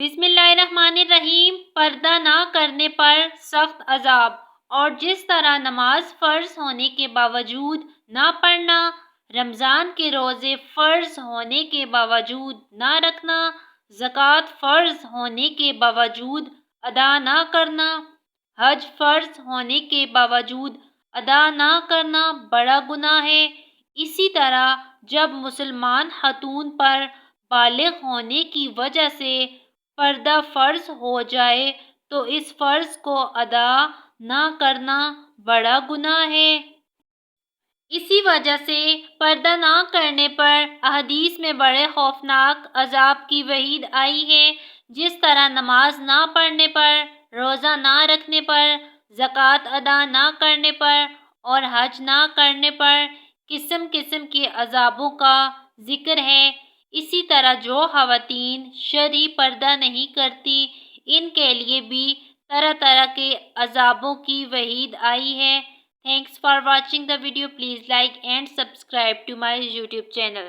بسم اللہ الرحمن الرحیم۔ پردہ نہ کرنے پر سخت عذاب، اور جس طرح نماز فرض ہونے کے باوجود نہ پڑھنا، رمضان کے روزے فرض ہونے کے باوجود نہ رکھنا، زکوٰۃ فرض ہونے کے باوجود ادا نہ کرنا، حج فرض ہونے کے باوجود ادا نہ کرنا بڑا گناہ ہے۔ اسی طرح جب مسلمان خاتون پر بالغ ہونے کی وجہ سے پردہ فرض ہو جائے تو اس فرض کو ادا نہ کرنا بڑا گناہ ہے۔ اسی وجہ سے پردہ نہ کرنے پر احادیث میں بڑے خوفناک عذاب کی وعید آئی ہے، جس طرح نماز نہ پڑھنے پر، روزہ نہ رکھنے پر، زکوٰۃ ادا نہ کرنے پر اور حج نہ کرنے پر قسم قسم کے عذابوں کا ذکر ہے۔ اسی طرح جو خواتین شرعی پردہ نہیں کرتی، ان کے لیے بھی طرح طرح کے عذابوں کی وعید آئی ہے۔ Thanks for watching the video. Please like and subscribe to my YouTube channel.